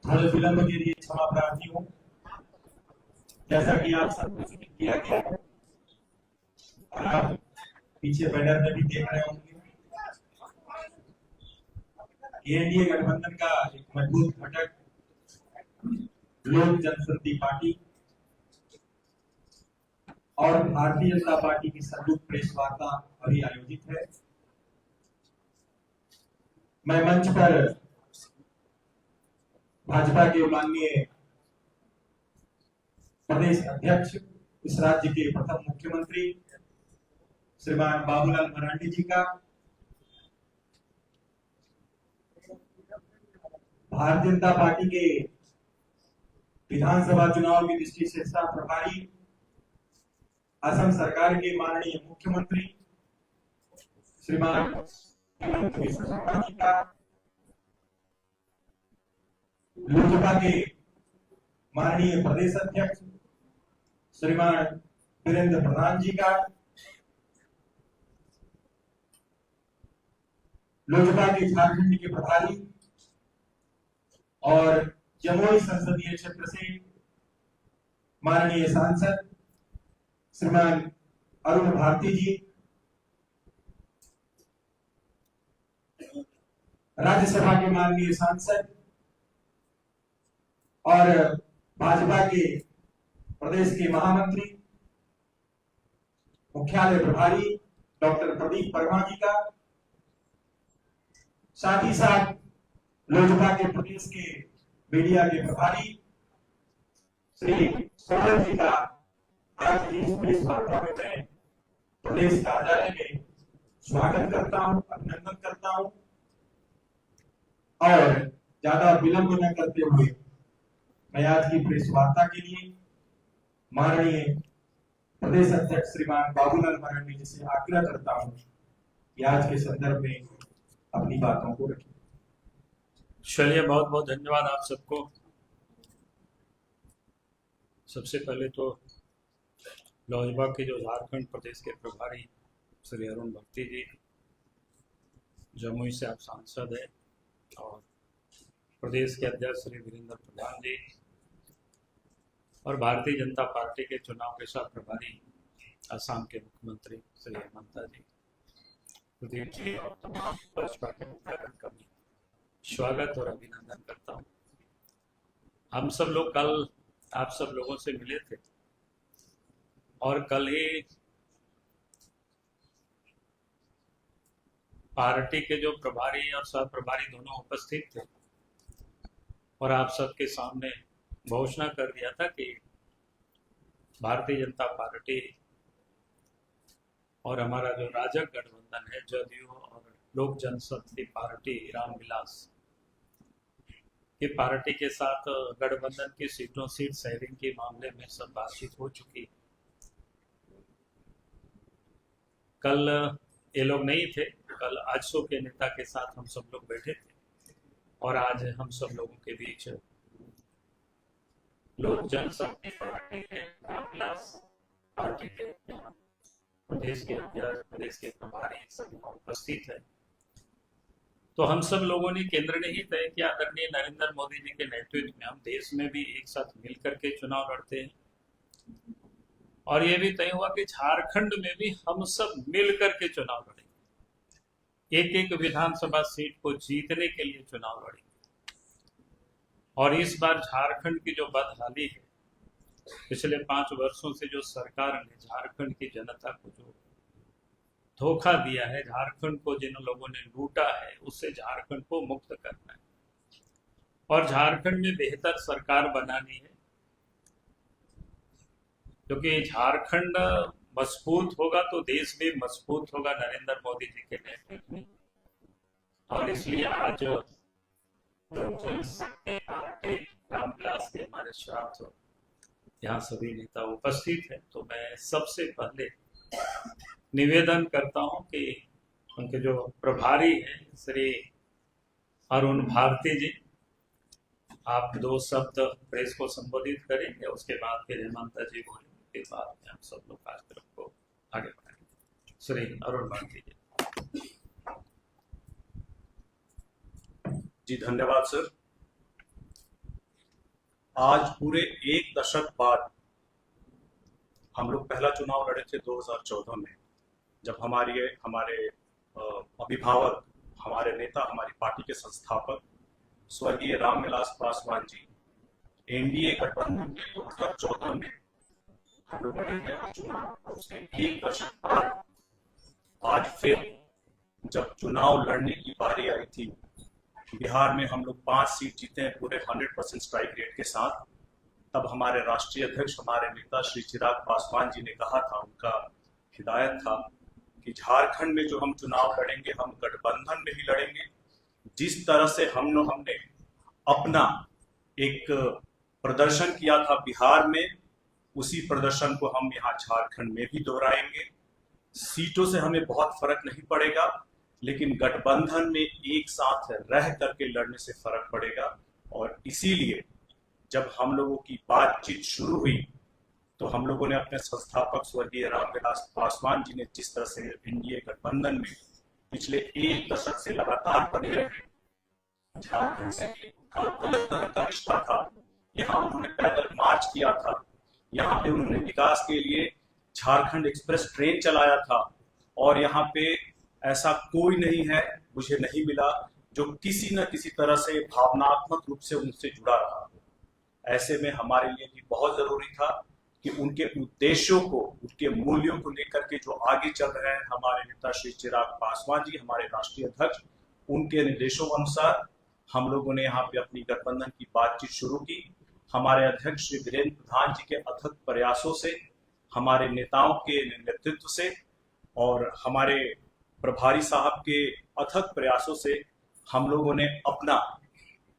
थोड़े विलंब के लिए क्षमा प्रार्थी हूँ। जैसा कि आप सब सूचित किया गया है और आप पीछे बैनर में भी देख रहे होंगे, एनडीए गठबंधन का एक मजबूत घटक लोक जनशक्ति पार्टी और भारतीय जनता पार्टी की संयुक्त प्रेस वार्ता अभी आयोजित है। मैं मंच पर भाजपा के माननीय प्रदेश अध्यक्ष, इस राज्य के प्रथम मुख्यमंत्री श्रीमान बाबूलाल मरांडी जी का, भारतीय जनता पार्टी के विधानसभा चुनाव की दृष्टि से सह प्रभारी, असम सरकार के माननीय मुख्यमंत्री श्रीमान जी का, लोजपा के माननीय प्रदेश अध्यक्ष श्रीमान वीरेंद्र प्रधान जी का, लोजपा के झारखंड के प्रभारी और जमुई संसदीय क्षेत्र से माननीय सांसद श्रीमान अरुण भारती जी, राज्यसभा के माननीय सांसद और भाजपा के प्रदेश के महामंत्री मुख्यालय प्रभारी डॉक्टर प्रदीप वर्मा जी का, साथ ही साथ लोजपा के प्रदेश के मीडिया के प्रभारी श्री सोनल जी का आज इस प्रेस वार्ता में मैं प्रदेश कार्यालय में स्वागत करता हूं, अभिनंदन करता हूं और ज्यादा विलंब न करते हुए मैं आज की प्रेस वार्ता के लिए माननीय प्रदेश अध्यक्ष श्रीमान बाबूलाल मरांडी जी से आग्रह करता हूं कि आज के संदर्भ में अपनी बातों को रखें। चलिए, बहुत बहुत धन्यवाद आप सबको। सबसे पहले तो लोजपा के जो झारखंड प्रदेश के प्रभारी श्री अरुण भारती जी, जमुई से आप सांसद हैं, और प्रदेश के अध्यक्ष श्री वीरेंद्र प्रधान जी, और भारतीय जनता पार्टी के चुनाव के साथ प्रभारी असम के मुख्यमंत्री श्री हेमंता जी, प्रदीप जी और तमाम भाजपा के मुख्यमंत्री का स्वागत और अभिनंदन करता हूँ। हम सब लोग कल आप सब लोगों से मिले थे और कल ही पार्टी के जो प्रभारी और सह प्रभारी दोनों उपस्थित थे और आप सबके सामने घोषणा कर दिया था कि भारतीय जनता पार्टी और हमारा जो राजग गठबंधन है, जदयू और लोक जनशक्ति पार्टी रामविलास की पार्टी के साथ गठबंधन की सीट शेयरिंग के मामले में सब बातचीत हो चुकी। कल ये लोग नहीं थे, कल आजसू के नेता के साथ हम सब लोग बैठे थे और आज हम सब लोगों के बीच लोक जनशक्ति पार्टी के रामविलास पार्टी के प्रदेश के प्रभारी सभी उपस्थित है। तो हम सब लोगों ने केंद्र ने ही तय किया, आदरणीय नरेंद्र मोदी जी के नेतृत्व में हम देश में भी एक साथ मिलकर के चुनाव लड़ते हैं और ये भी तय हुआ कि झारखंड में भी हम सब मिलकर के चुनाव लड़ेंगे, एक एक विधानसभा सीट को जीतने के लिए चुनाव लड़ेंगे। और इस बार झारखंड की जो बदहाली है, पिछले 5 वर्षों से जो सरकार ने झारखंड की जनता को जो धोखा दिया है, झारखंड को जिन लोगों ने लूटा है, उससे झारखंड को मुक्त करना है और झारखंड में बेहतर सरकार बनानी है, क्योंकि झारखंड मजबूत होगा तो देश भी मजबूत होगा नरेंद्र मोदी जी के नेतृत्व में। और इसलिए आज रामविलास के हमारे साथ यहाँ सभी नेता उपस्थित हैं। तो मैं सबसे पहले निवेदन करता हूं कि उनके जो प्रभारी हैं श्री अरुण भारती जी, आप 2 शब्द प्रेस को संबोधित करेंगे, उसके बाद फिर हेमंता जी बोलेंगे, फिर बाद में हम सब लोग कार्यक्रम को आगे बढ़ाएंगे। श्री अरुण भारती जी। जी धन्यवाद सर। आज पूरे एक दशक बाद हम लोग पहला चुनाव लड़े थे 2014 में, जब हमारे अभिभावक, हमारे नेता, हमारी पार्टी के संस्थापक स्वर्गीय रामविलास पासवान जी एनडीए गठबंधन के 2014 में हम लोग लड़े थे चुनाव। उसके एक दशक बाद आज फिर जब चुनाव लड़ने की बारी आई थी, बिहार में हम लोग 5 सीट जीते हैं पूरे 100% स्ट्राइक रेट के साथ। तब हमारे राष्ट्रीय अध्यक्ष, हमारे नेता श्री चिराग पासवान जी ने कहा था, उनका हिदायत था कि झारखंड में जो हम चुनाव लड़ेंगे हम गठबंधन में ही लड़ेंगे। जिस तरह से हमने अपना एक प्रदर्शन किया था बिहार में, उसी प्रदर्शन को हम यहाँ झारखंड में भी दोहराएंगे। सीटों से हमें बहुत फर्क नहीं पड़ेगा, लेकिन गठबंधन में एक साथ रह करके लड़ने से फर्क पड़ेगा। और इसीलिए जब हम लोगों की बातचीत शुरू हुई तो हम लोगों ने अपने संस्थापक स्वर्गीय रामविलास पासवान जी ने जिस तरह से एनडीए गठबंधन में पिछले एक दशक से लगातार बने रहे, झारखंड से अलग तरह का रिश्ता था। यहाँ उन्होंने पैदल मार्च किया था, यहाँ पे उन्होंने विकास के लिए झारखंड एक्सप्रेस ट्रेन चलाया था, और यहाँ पे ऐसा कोई नहीं है, मुझे नहीं मिला, जो किसी न किसी तरह से भावनात्मक रूप से उनसे जुड़ा रहा हो। ऐसे में हमारे लिए भी बहुत जरूरी था कि उनके उद्देश्यों को, उनके मूल्यों को लेकर के जो आगे चल रहे हैं हमारे नेता श्री चिराग पासवान जी, हमारे राष्ट्रीय अध्यक्ष, उनके निर्देशों अनुसार हम लोगों ने यहाँ पे अपनी गठबंधन की बातचीत शुरू की। हमारे अध्यक्ष श्री वीरेंद्र प्रधान जी के अथक प्रयासों से, हमारे नेताओं के नेतृत्व से और हमारे प्रभारी साहब के अथक प्रयासों से हम लोगों ने अपना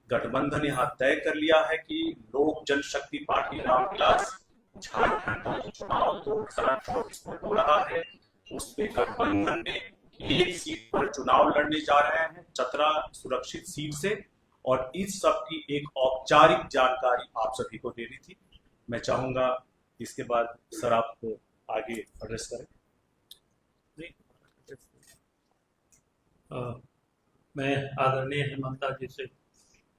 गठबंधन यहाँ तय कर लिया है कि लोक जनशक्ति पार्टी रामविलास झारखंड चुनाव 2024 में हो रहा है, उसमें गठबंधन में एक सीट पर चुनाव लड़ने जा रहे हैं, चतरा सुरक्षित सीट से। और इस सब की एक औपचारिक जानकारी आप सभी को देनी थी। मैं चाहूंगा इसके बाद सर आप आगे एड्रेस करें। मैं आदरणीय हेमंता जी से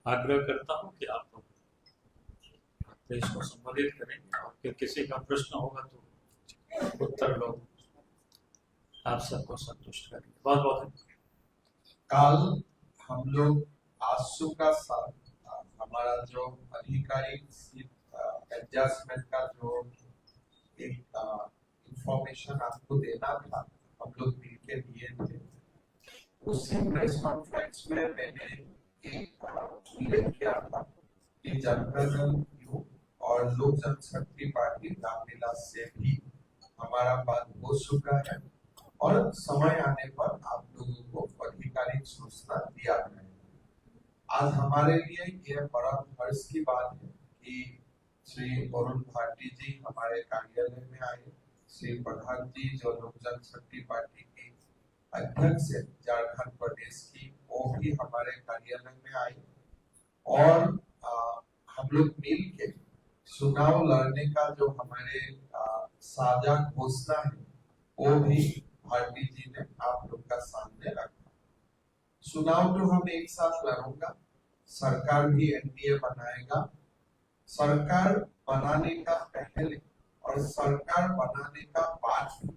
आग्रह करता हूं कि आप देश को संबोधित करें, और फिर किसी का प्रश्न होगा तो उत्तर लोग आप सबको संतुष्ट करेंगे। बहुत बहुत कल हम लोग आंसू का साथ हमारा जो अधिकारी एडजस्टमेंट का जो एक इंफॉर्मेशन आपको देना था, हम लोग मिलकर दिए थे। उसी प्रेस कॉन्फ्रेंस में मैंने एक उल्लेख किया था कि जनता दल यू और लोक जनशक्ति पार्टी रामविलास से भी हमारा बात हो चुका है, और समय आने पर आप लोगों को आधिकारिक सूचना दिया जाएगा। आज हमारे लिए यह बड़ा हर्ष की बात है कि श्री अरुण भारती जी हमारे कार्यालय में आए। श्री प्रधान जी जो लोक जनशक्ति पार्टी के अध्यक्ष है झारखंड प्रदेश की, वो भी हमारे कार्यालय में आए, और हम लोग मिल के चुनाव लड़ने का जो हमारे साझा घोषणा है वो भी भारती जी ने आप लोग का सामने रखा। चुनाव तो हम एक साथ लड़ूंगा, सरकार भी एनडीए बनाएगा। सरकार बनाने का पहले और सरकार बनाने का बाद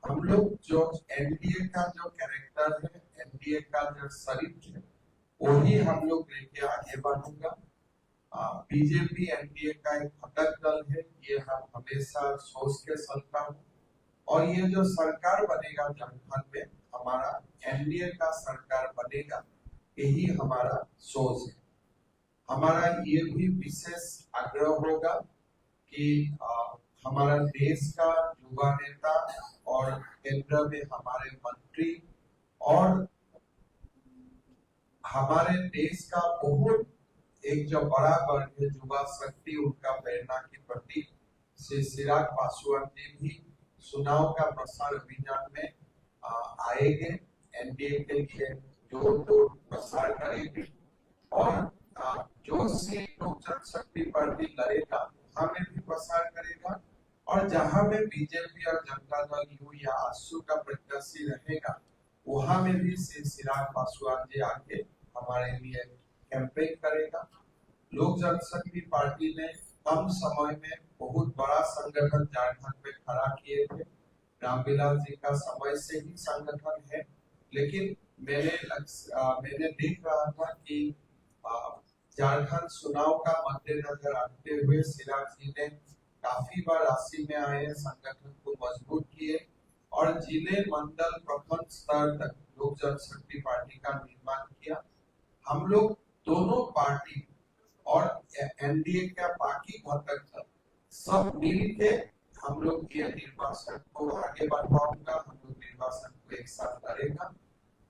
हम लोग जो एनडीए का जो कैरेक्टर है, एनडीए का जो शरीर है, वही हम लोग लेके आगे बढ़ूंगा। बीजेपी एनडीए का एक घटक दल है, ये हम हमेशा सोच के चलता हूँ। और ये जो सरकार बनेगा झारखंड में, हमारा एनडीए का सरकार बनेगा, यही हमारा सोच है। हमारा ये भी विशेष आग्रह होगा कि हमारा देश का युवा नेता और केंद्र में हमारे मंत्री और हमारे देश का बहुत एक जो बड़ा वर्ग है युवा शक्ति, उनका प्रेरणा की प्रतीक श्री चिराग पासवान जी भी चुनाव का प्रसार अभियान में आएंगे, एनडीए के लिए जो प्रसार करेंगे। और जो सीट लोक जनशक्ति पार्टी लड़ेगा हमें भी प्रसार करेगा, और जहां में बीजेपी और जनता दल यू या आंसू का प्रत्याशी रहेगा, वहां में भी श्री चिराग पासवान जी आके हमारे लिए कैंपेन करेगा। लोक जनशक्ति पार्टी ने कम समय में बहुत बड़ा संगठन झारखंड में खड़ा किए थे। रामविलास जी का समय से ही संगठन है, लेकिन मैंने देख रहा था कि झारखंड चुनाव का मद्देनजर रखते हुए सिराग जी ने काफी बार राशि में आए, संगठन को मजबूत किए और जिले मंडल प्रखंड स्तर तक लोक जनशक्ति पार्टी का निर्माण किया। हम लोग दोनों पार्टी और एनडीए का बाकी घटक सब मिल के हम लोग ये निर्वाचन को आगे बढ़ाऊंगा, हम लोग निर्वाचन को एक साथ लड़ेगा।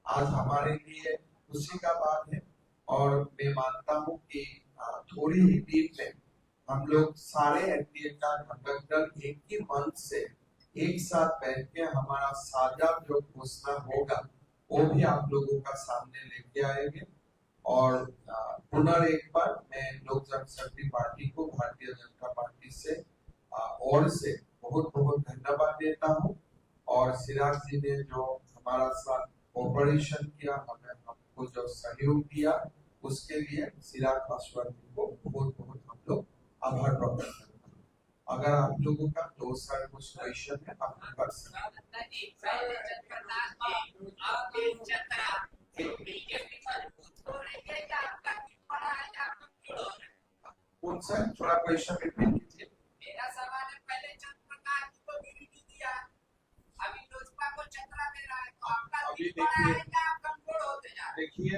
आज हमारे लिए खुशी का बात है और मैं मानता हूँ कि थोड़ी ही दिन में हम लोग सारे एनडीए का घटक दल एक ही मंच से एक साथ बैठ के हमारा साझा जो घोषणा होगा वो भी आप लोगों का सामने लेके आएंगे। और पुनः बार मैं लोक जनशक्ति पार्टी को भारतीय जनता पार्टी से और से बहुत बहुत धन्यवाद देता हूँ। और सिराज जी ने जो हमारा साथ कोऑपरेशन किया, हमें हमको जो सहयोग दिया, उसके लिए सिराज पासवान जी को बहुत बहुत हम लोग आभार प्रकट करते हैं। अगर आप लोगों का दो साल कुछ क्वेश्चन है आप कर सकते हैं। थोड़ा क्वेश्चन रिपीट कीजिए। मेरा सवाल है, पहले चंद्रप्रकाश को गिरफ्तार दिया, अभी लोजपा को चतरा दे रहा है, तो आपका अभी कमजोर होते जा रहे हैं। देखिए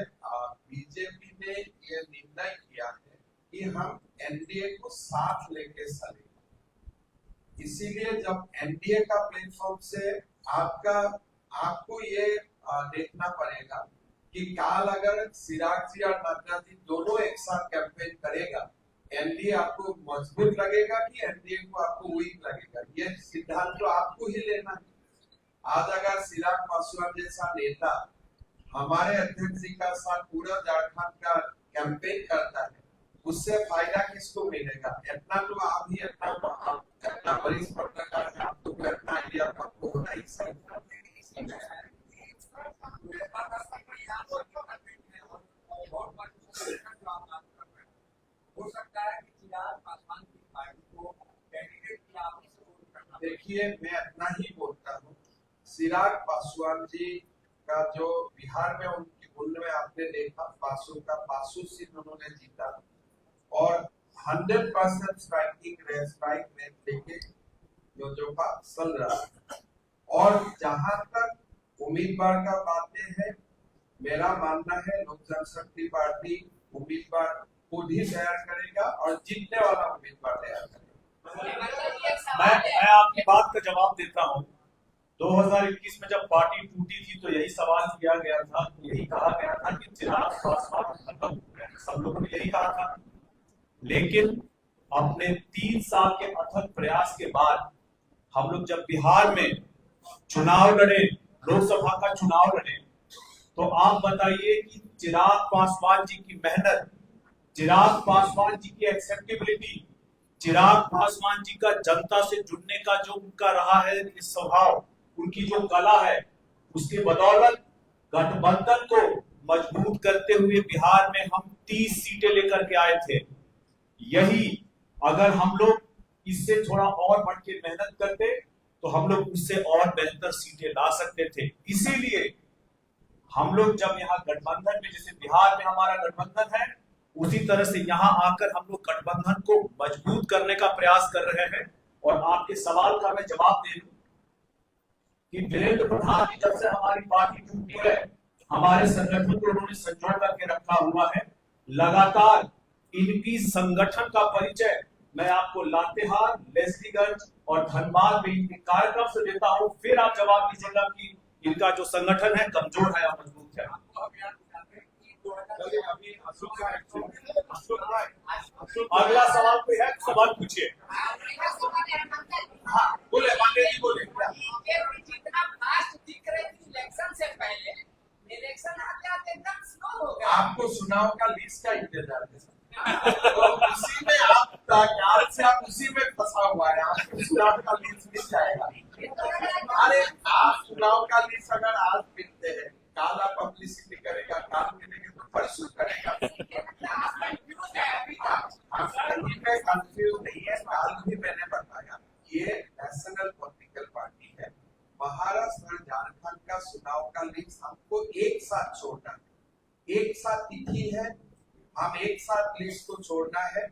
बीजेपी ने ये निर्णय किया है कि हम एनडीए को साथ लेके चलेंगे। इसीलिए जब एनडीए का प्लेटफॉर्म से आपको ये देखना पड़ेगा कि काल अगर सिराग जी और नड्डा जी दोनों एक साथ कैंपेन करेगा, एनडीए आपको मजबूत लगेगा कि एनडीए को आपको वीक लगेगा, ये सिद्धांत तो आपको ही लेना है। आज अगर चिराग पासवान जैसा नेता हमारे अध्यक्ष जी का साथ पूरा झारखंड का कैंपेन करता है, उससे फायदा किसको मिलेगा? इतना तो आप ही इतना वरिष्ठ पत्रकार है, आपको इतना आइडिया आपको होना ही हो सकता है कि चिराग पासवान की पार्टी को कैंडिडेट की आपने सपोर्ट करना। देखिए मैं इतना ही बोलता हूँ, चिराग पासवान जी का जो बिहार में उनमें आपने देखा पासु सीट उन्होंने जीता और 100% स्ट्राइक रेट लेके जो बात चल रहा है। और जहां तक उम्मीदवार का बातें है, मेरा मानना है लोक जनशक्ति पार्टी उम्मीदवार खुद ही तैयार करेगा और जीतने वाला उम्मीदवार तैयार करेगा। मैं आपकी बात का जवाब देता हूँ। 2021 में जब पार्टी टूटी थी तो यही सवाल किया गया था, यही कहा गया था कि चिराग पासवान खत्म हो गए, सब लोगों ने यही कहा था। लेकिन अपने 3 साल के अथक प्रयास के बाद हम लोग जब बिहार में चुनाव लड़े, लोकसभा का चुनाव लड़े, तो आप बताइए कि चिराग पासवान जी की मेहनत, चिराग पासवान जी की एक्सेप्टेबिलिटी, चिराग पासवान जी का जनता से जुड़ने का जो उनका रहा है स्वभाव, उनकी जो कला है, उसके बदौलत गठबंधन को मजबूत करते हुए बिहार में हम 30 सीटें लेकर के आए थे। यही अगर हम लोग इससे थोड़ा और बढ़ के मेहनत करते तो हम लोग उससे और बेहतर सीटें ला सकते थे। इसीलिए हम लोग जब यहाँ गठबंधन में, जैसे बिहार में हमारा गठबंधन है, उसी तरह से यहाँ आकर हम लोग गठबंधन को मजबूत करने का प्रयास कर रहे हैं। और आपके सवाल का मैं जवाब दे दूं कि वीरेंद्र प्रधान जी जब से हमारी पार्टी टूटी है, हमारे संगठन को उन्होंने संजोड़ करके रखा हुआ है। लगातार इनकी संगठन का परिचय मैं आपको लातेहार, लेस्लीगंज और धनबाद में इनके कार्यक्रम से देता हूं। फिर आप जवाब दीजिएगा कि इनका जो संगठन है कमजोर है या मजबूत है। अगला सवाल कोई है? सवाल पूछिए। बोले पांडे जी बोले। जितना फास्ट दिख रही थी इलेक्शन से पहले, इलेक्शन आते एकदम स्लो हो गया। आपको चुनाव का लिस्ट का इंतजार है, तो उसी में आप उसी में फंसा हुआ है। आपको चुनाव का लिस्ट मिल जाएगा। अरे आप चुनाव का लिस्ट अगर आज मिलते हैं, काला पब्लिसिटी करेगा, काम मिलेंगे तो परसों करेगा। कंफ्यूज नहीं है, काल भी मैंने बताया ये नेशनल पॉलिटिकल पार्टी है। महाराष्ट्र और झारखंड का चुनाव का लिस्ट हमको एक साथ छोड़ना है, एक साथ तिथि है, हम एक साथ लिस्ट को छोड़ना है।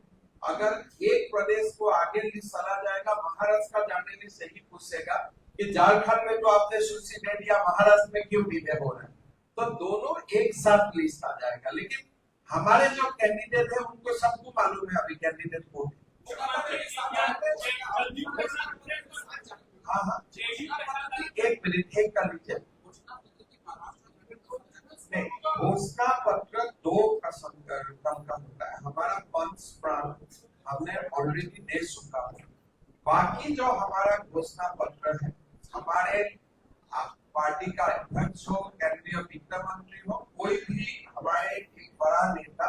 अगर एक प्रदेश को आगे लिस्ट चला जाएगा, महाराष्ट्र का जाने लिस्ट यही पूछेगा कि झारखंड में तो आपने सूची दे दिया, महाराष्ट्र में क्यों डिले हो रहा है, तो दोनों एक साथ लिस्ट आ जाएगा। लेकिन हमारे जो कैंडिडेट है उनको सबको मालूम है अभी कैंडिडेट कौन है। हाँ हाँ, एक मिनट, एक कर लीजिए। घोषणा पत्र 2 का संकल्प का होता है, हमारा पंच प्राण हमने ऑलरेडी दे चुका है। बाकी जो हमारा घोषणा पत्र है, हमारे पार्टी का अध्यक्ष हो, केंद्रीय वित्त मंत्री हो, कोई भी हमारे एक बड़ा नेता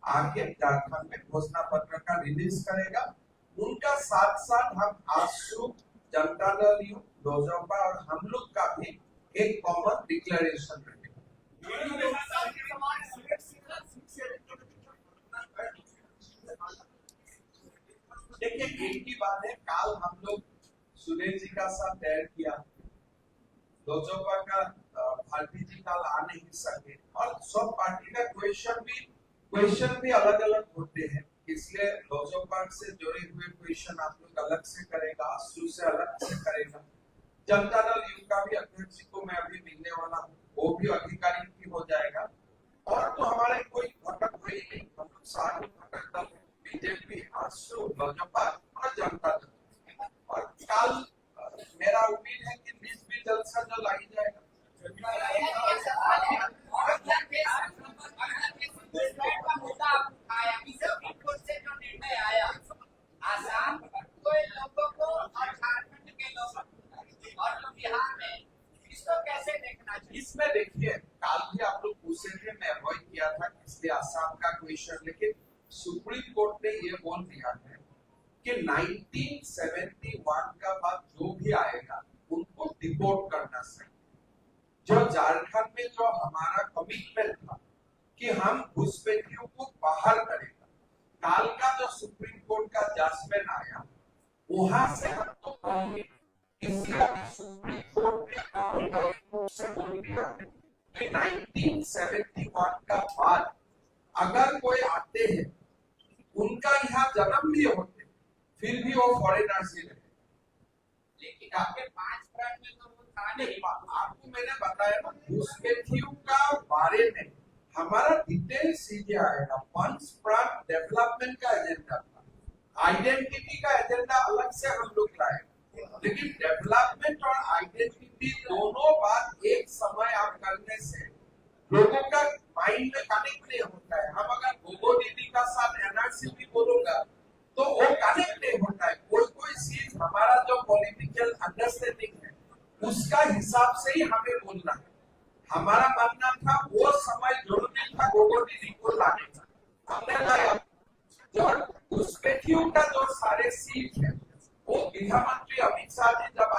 आगे झारखंड में घोषणा पत्र का रिलीज करेगा। उनका साथ साथ हम आशु, जनता दल यू, लोजपा और हम लोग का भी एक कॉमन डिक्लेरेशन रहेगा। देखिए, एक ही बात है, काल हम लोग सुरेश जी का साथ तय किया, लोजपा का भारती जी कल आ नहीं सके, और सब पार्टी का क्वेश्चन भी अलग अलग होते हैं, इसलिए लोजपा से जुड़े हुए क्वेश्चन आप लोग अलग से करेगा, आशु से अलग से करेगा। जनता दल यू का भी अध्यक्ष को मैं अभी मिलने वाला हूँ, वो भी अधिकारी की हो जाएगा। और तो हमारे कोई घटक हुए नहीं, हम लोग सारे घटक दल बीजेपी, आशु, लोजपा और जनता दल। और कल मेरा उम्मीद है कि लिस्ट भी जल्द से जल्द लाई जाएगा। आसाम के लोगों को और झारखंड के लोगों को और बिहार में इसको कैसे देखना चाहिए? इसमें देखिए, काल भी आप लोग पूछे थे, मैं अवॉइड किया था इसलिए आसाम का क्वेश्चन, लेकिन सुप्रीम कोर्ट ने ये बोल दिया है कि 1971 का बाद जो भी आएगा उनको डिपोर्ट करना चाहिए। जो झारखंड में जो हमारा कमिटमेंट था कि हम घुसपैठियों को बाहर करेगा, काल का जो सुप्रीम कोर्ट का जजमेंट आया, वहां से हम तो 1971 का बाद अगर कोई आते हैं, उनका यहाँ जन्म भी होते, फिर भी वो फॉरेनर्स ही रहे। लेकिन आपके 5 प्रांत में तो वो था नहीं। आपको मैंने बताया ना, घुसपैठियों का बारे में हमारा डिटेल सीधे आएगा। पंच प्रांत डेवलपमेंट का एजेंडा था, आइडेंटिटी का एजेंडा अलग से हम लोग लाएंगे, लेकिन डेवलपमेंट और आइडेंटिटी दोनों बात एक समय आप करने से लोगों का माइंड में कनेक्ट नहीं होता है। हम अगर गोगो दीदी का साथ एनआरसी भी बोलूंगा तो वो कनेक्ट नहीं होता है। कोई चीज हमारा जो पॉलिटिकल अंडरस्टैंडिंग है उसका हिसाब से ही हमें बोलना है। हमारा मानना था वो समय जरूरी था गोगो दीदी को लाने का, हमने लाया। जो घुसपैठियों का जो सारे सीट है वो गृह मंत्री अमित शाह जी जब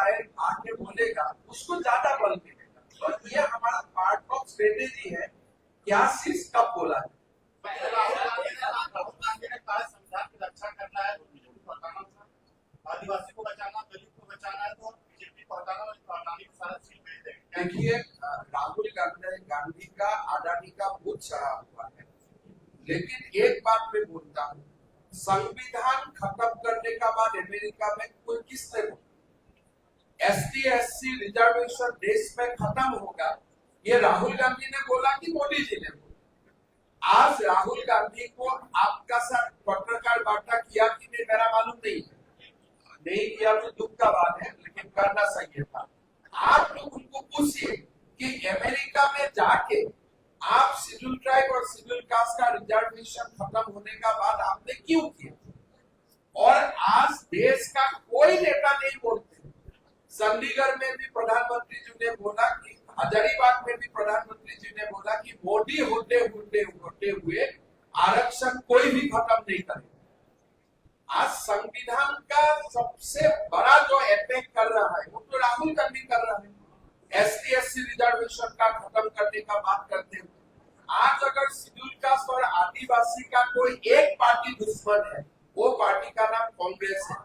आके बोलेगा उसको ज्यादा बल मिलेगा। तो ये हमारा पार्ट ऑफ स्ट्रेटेजी है, क्या चीज कब बोला है। रक्षा करना है तो बीजेपी को हटाना था, आदिवासी को बचाना, दलित को बचाना है तो बीजेपी को हटाना और अडानी को सारा सीट भेज देंगे। देखिए, राहुल गांधी का अडानी का बहुत चढ़ा हुआ है, लेकिन एक बात मैं बोलता हूँ, संविधान खत्म करने का बाद अमेरिका में कोई किसने बोला ST/SC रिजर्वेशन देश में खत्म होगा, ये राहुल गांधी ने बोला कि मोदी जी ने बोला। आज राहुल गांधी को आपका साथ पत्रकार वार्ता किया कि नहीं मेरा मालूम नहीं किया तो दुख का बात है, लेकिन करना चाहिए था। आप लोग उनको पूछिए कि अमेरिका में जाके आप शेड्यूल ट्राइब और शेड्यूल कास्ट का रिजर्वेशन खत्म होने का बाद आपने क्यों किया, और आज देश का कोई नेता नहीं बोलते। चंडीगढ़ में भी प्रधानमंत्री जी ने बोला कि, हजारीबाग में भी प्रधानमंत्री जी ने बोला कि मोदी होते हुए आरक्षण कोई भी खत्म नहीं करेगा। आज संविधान का सबसे बड़ा जो अटैक कर रहा है वो तो राहुल गांधी कर रहा है। ST/SC रिजर्वेशन का खत्म करने का बात करते हुए आज अगर शेड्यूल कास्ट और आदिवासी का कोई एक पार्टी दुश्मन है वो पार्टी का नाम कांग्रेस है।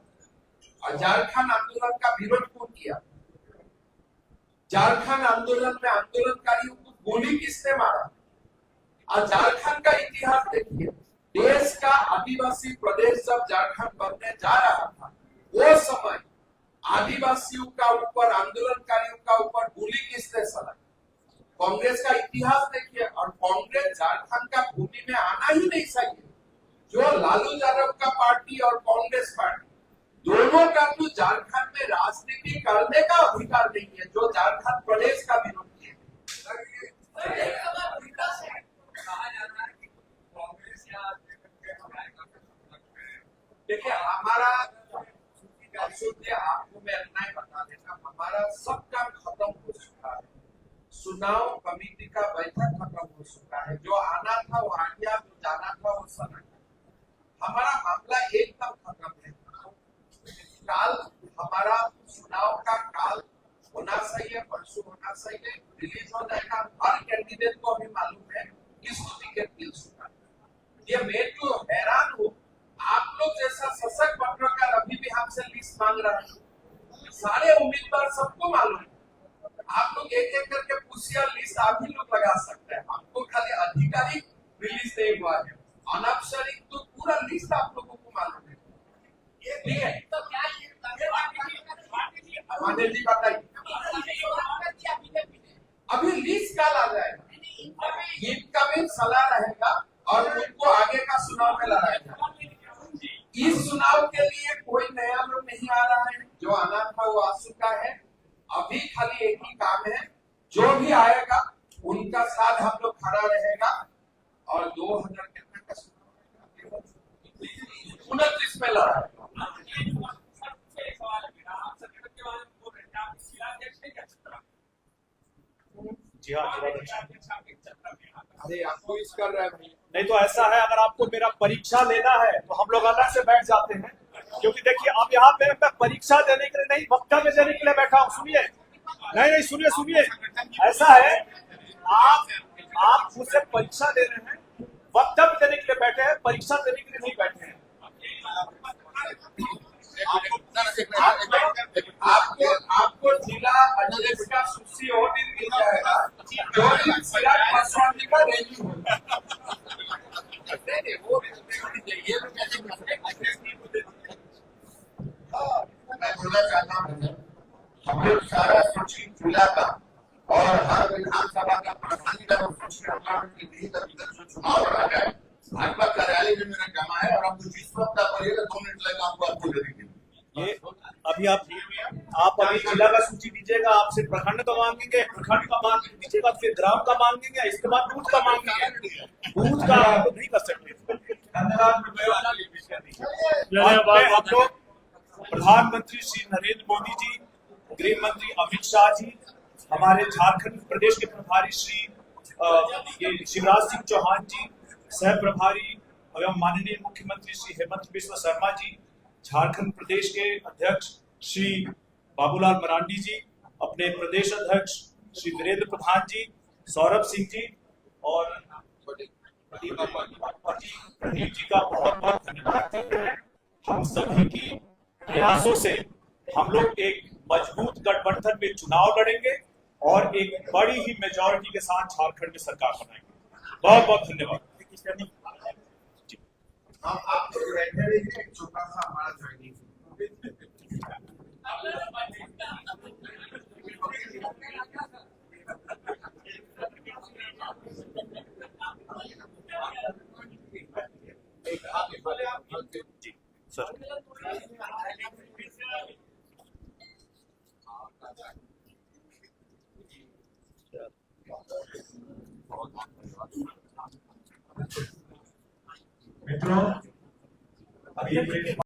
और झारखंड आंदोलन का विरोध कौन किया? झारखंड आंदोलन में आंदोलनकारियों को गोली किसने मारा? और झारखंड का इतिहास देखिए, देश का आदिवासी प्रदेश जब झारखंड बनने जा रहा था, वो समय आदिवासियों का ऊपर, आंदोलनकारियों का ऊपर गोली किसने चलाई? कांग्रेस का इतिहास देखिए। और कांग्रेस झारखंड का भूमि में आना ही नहीं चाहिए। जो लालू यादव का पार्टी और कांग्रेस पार्टी दोनों का तो झारखंड में राजनीति करने का अधिकार नहीं है, जो झारखंड प्रदेश का विरोध किया। देखिए, हमारा आपको मैं इतना ही बता देता, हमारा सब काम खत्म हो चुका है। चुनाव कमेटी का बैठक खत्म हो चुका है। जो आना था वो आ गया, जो जाना था वो चला गया। हमारा मामला एकदम खत्म है। काल हमारा चुनाव का काल होना चाहिए, परसों होना चाहिए, रिलीज हो जाएगा। हर कैंडिडेट को अभी मालूम है किसको टिकट मिल चुका है। ये मैं तो हैरान हूँ, आप लोग जैसा सशक्त पत्रकार अभी भी हमसे लिस्ट मांग रहा है। सारे उम्मीदवार सबको मालूम है। आप लोग एक एक करके पूछिए, लिस्ट आप ही लोग लगा सकते हैं। आपको खाली आधिकारिक रिलीज नहीं हुआ है, अनौपचारिक तो पूरा लिस्ट आप लोगों को मालूम है। ये है तो क्या माधव जी बताइए, अभी लिस्ट कल आ जाएगा, इनकमिंग सलाह रहेगा और उनको आगे का चुनाव में लड़ाएगा। इस चुनाव के लिए कोई नया लोग नहीं आ रहा है, जो आना था वो आ चुका है। अभी खाली एक ही काम है, जो भी आएगा उनका साथ हम लोग खड़ा रहेगा। और 2000 कितना का चुनाव 29 में लड़ा। जी हाँ, अरे आपको इस कर रहा है भाई। नहीं तो ऐसा है, अगर आपको मेरा परीक्षा लेना है तो हम लोग अलग से बैठ जाते हैं, क्योंकि देखिए अब यहाँ पे मैं परीक्षा देने के लिए नहीं, वक्तव्य देने के लिए बैठा हूँ। सुनिए, नहीं सुनिए, ऐसा है, आप मुझसे परीक्षा दे रहे हैं, वक्तव्य देने के लिए बैठे हैं, परीक्षा देने के लिए नहीं बैठे हैं। आपको जिला अध्यक्ष का सूची और दिन मिल जाएगा, जो दिन चिराग पासवान जी का रैली होगा। मैं बोलना चाहता हूँ, हम लोग सारा सूची जिला का और हर विधानसभा का प्रधान चुनाव हो रहा है। भाजपा कार्यालय में मेरा जमा है और आपको जिस वक्त आप आइएगा 2 मिनट लगेगा आपको दे देंगे। ये अभी आप अभी जिला का सूची दीजिएगा, आपसे प्रखंड का मांगेंगे, प्रखंड का मांग दीजिएगा, फिर ग्राम का मांगेंगे, इसके बाद बूथ का मांगेंगे। बूथ का आप नहीं कर सकते। हम लोग प्रधानमंत्री श्री नरेंद्र मोदी जी, गृह मंत्री अमित शाह जी, हमारे झारखंड प्रदेश के प्रभारी श्री शिवराज सिंह चौहान जी, सह प्रभारी एवं माननीय मुख्यमंत्री श्री हेमंत बिस्वा शर्मा जी, झारखंड प्रदेश के अध्यक्ष श्री बाबूलाल मरांडी जी, अपने प्रदेश अध्यक्ष श्री वीरेंद्र प्रधान जी, सौरभ सिंह जी और प्रदीप जी का बहुत बहुत धन्यवाद। हम सभी की प्रयासों से हम लोग एक मजबूत गठबंधन में चुनाव लड़ेंगे और एक बड़ी ही मेजॉरिटी के साथ झारखंड में सरकार बनाएंगे। बहुत बहुत धन्यवाद। आप लोग बैठे रहिए, छोटा सा हमारा ज्वाइनिंग सर। मित्रों, अभी